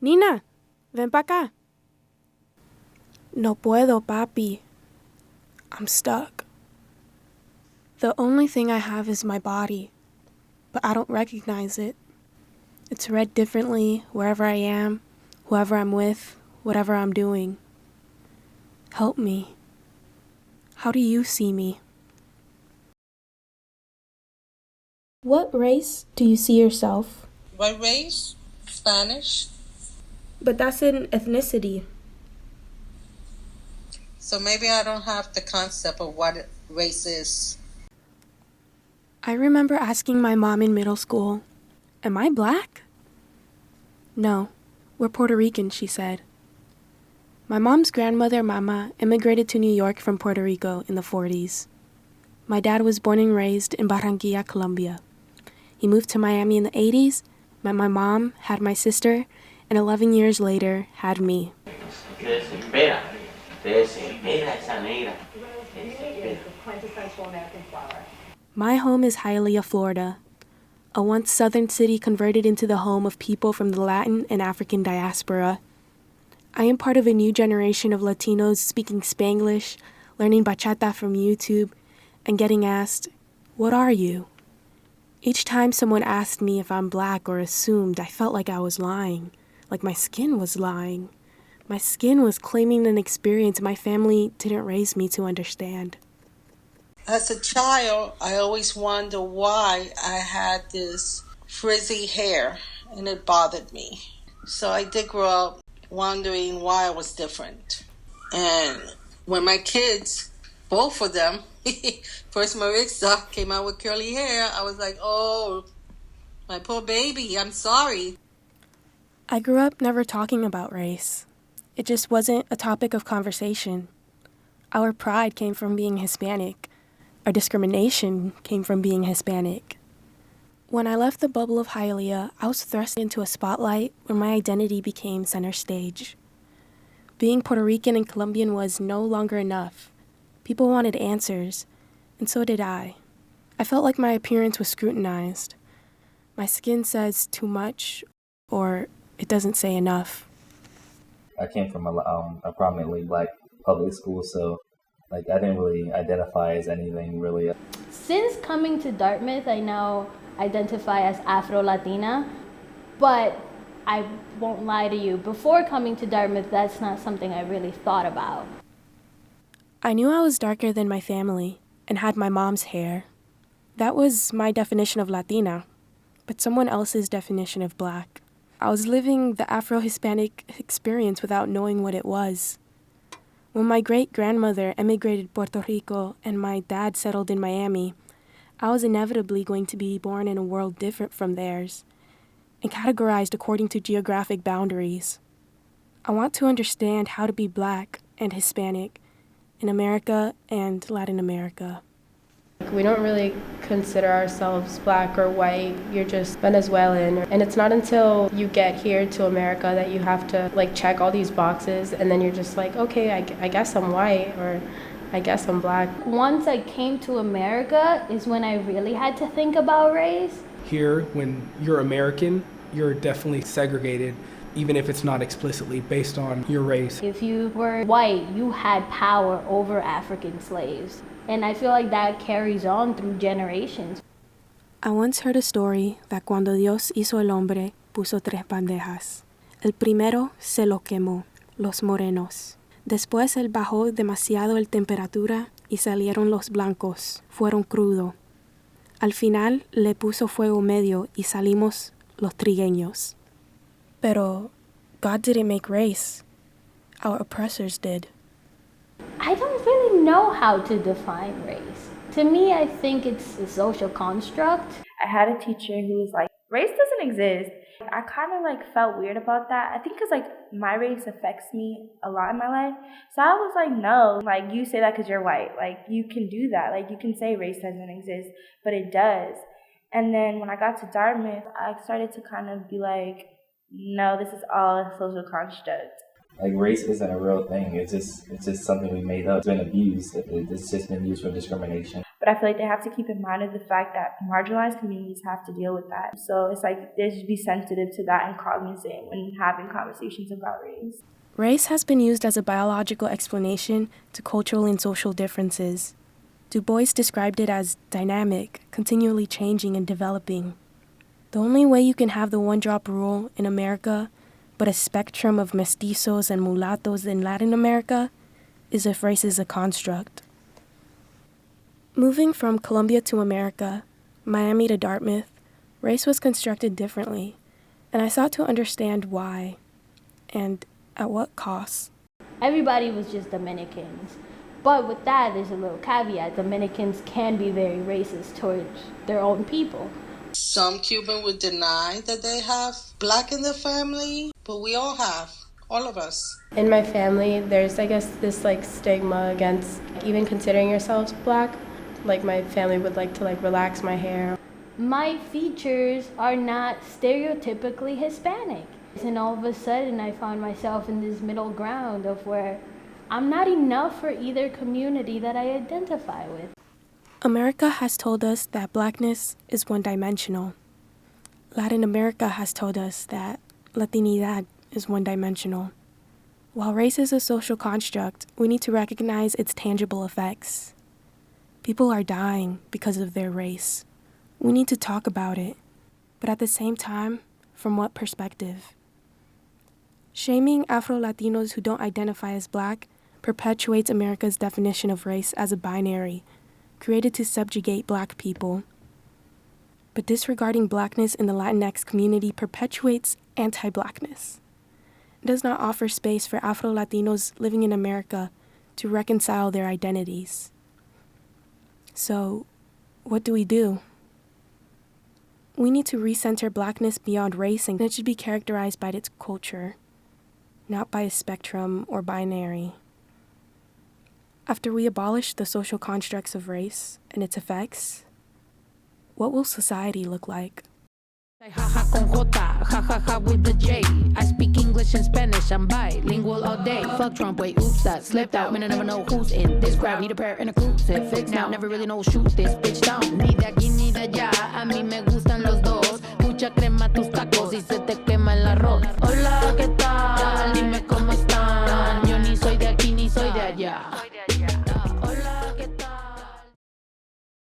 Nina, ven pa'ca. No puedo, papi. I'm stuck. The only thing I have is my body, but I don't recognize it. It's read differently wherever I am, whoever I'm with, whatever I'm doing. Help me. How do you see me? What race do you see yourself? What race? Spanish. But that's an ethnicity. So maybe I don't have the concept of what race is. I remember asking my mom in middle school, "Am I black?" "No, we're Puerto Rican," she said. My mom's grandmother, Mama, immigrated to New York from Puerto Rico in the 40s. My dad was born and raised in Barranquilla, Colombia. He moved to Miami in the 80s, met my mom, had my sister, and 11 years later, had me. My home is Hialeah, Florida, a once southern city converted into the home of people from the Latin and African diaspora. I am part of a new generation of Latinos speaking Spanglish, learning bachata from YouTube, and getting asked, "What are you?" Each time someone asked me if I'm black or assumed, I felt like I was lying, like my skin was lying. My skin was claiming an experience my family didn't raise me to understand. As a child, I always wondered why I had this frizzy hair, and it bothered me. So I did grow up wondering why I was different. And when my kids, both of them, first Marissa came out with curly hair, I was like, oh, my poor baby, I'm sorry. I grew up never talking about race. It just wasn't a topic of conversation. Our pride came from being Hispanic. Our discrimination came from being Hispanic. When I left the bubble of Hialeah, I was thrust into a spotlight where my identity became center stage. Being Puerto Rican and Colombian was no longer enough. People wanted answers, and so did I. I felt like my appearance was scrutinized. My skin says too much, or it doesn't say enough. I came from a prominently black public school, so I didn't really identify as anything really. Since coming to Dartmouth, I now identify as Afro-Latina, but I won't lie to you, before coming to Dartmouth, that's not something I really thought about. I knew I was darker than my family and had my mom's hair. That was my definition of Latina, but someone else's definition of black. I was living the Afro-Hispanic experience without knowing what it was. When my great-grandmother emigrated to Puerto Rico and my dad settled in Miami, I was inevitably going to be born in a world different from theirs and categorized according to geographic boundaries. I want to understand how to be black and Hispanic in America and Latin America. We don't really consider ourselves black or white. You're just Venezuelan. And it's not until you get here to America that you have to check all these boxes, and then you're just like, okay, I guess I'm white, or I guess I'm black. Once I came to America is when I really had to think about race. Here, when you're American, you're definitely segregated, even if it's not explicitly based on your race. If you were white, you had power over African slaves. And I feel like that carries on through generations. I once heard a story that cuando Dios hizo el hombre, puso tres bandejas. El primero se lo quemó, los morenos. Después él bajó demasiado la temperatura y salieron los blancos, fueron crudo. Al final le puso fuego medio y salimos los trigueños. Pero God didn't make race. Our oppressors did. I don't really know how to define race. To me, I think it's a social construct. I had a teacher who was like, race doesn't exist. I kind of felt weird about that. I think because my race affects me a lot in my life. So I was like, no, you say that because you're white. You can do that. You can say race doesn't exist, but it does. And then when I got to Dartmouth, I started to kind of be like, no, this is all a social construct. Race isn't a real thing. It's just something we made up. It's been abused. It's just been used for discrimination. But I feel like they have to keep in mind of the fact that marginalized communities have to deal with that. So it's like they should be sensitive to that and cognizant when having conversations about race. Race has been used as a biological explanation to cultural and social differences. Du Bois described it as dynamic, continually changing and developing. The only way you can have the one-drop rule in America, but a spectrum of mestizos and mulattos in Latin America, is if race is a construct. Moving from Colombia to America, Miami to Dartmouth, race was constructed differently, and I sought to understand why, and at what cost. Everybody was just Dominicans. But with that, there's a little caveat. Dominicans can be very racist towards their own people. Some Cuban would deny that they have black in the family, but we all have, all of us. In my family, there's, I guess, this like stigma against even considering yourselves black. Like my family would like to like relax my hair. My features are not stereotypically Hispanic. And all of a sudden, I found myself in this middle ground of where I'm not enough for either community that I identify with. America has told us that blackness is one-dimensional. Latin America has told us that Latinidad is one-dimensional. While race is a social construct, we need to recognize its tangible effects. People are dying because of their race. We need to talk about it, but at the same time, from what perspective? Shaming Afro-Latinos who don't identify as black perpetuates America's definition of race as a binary, created to subjugate black people. But disregarding blackness in the Latinx community perpetuates anti-blackness. It does not offer space for Afro-Latinos living in America to reconcile their identities. So, what do? We need to recenter blackness beyond race, and it should be characterized by its culture, not by a spectrum or binary. After we abolish the social constructs of race and its effects, what will society look like? Jaja con J, jajaja with the J. I speak English and Spanish, I'm bilingual all day. Fuck Trump, wait, oops, that slipped out. Man, I never know who's in this crowd. Need a pair and a crucifix now. Never really know shoot this bitch down. Ni de aquí ni de allá, a mí me gustan los dos. Mucha crema tus tacos y se te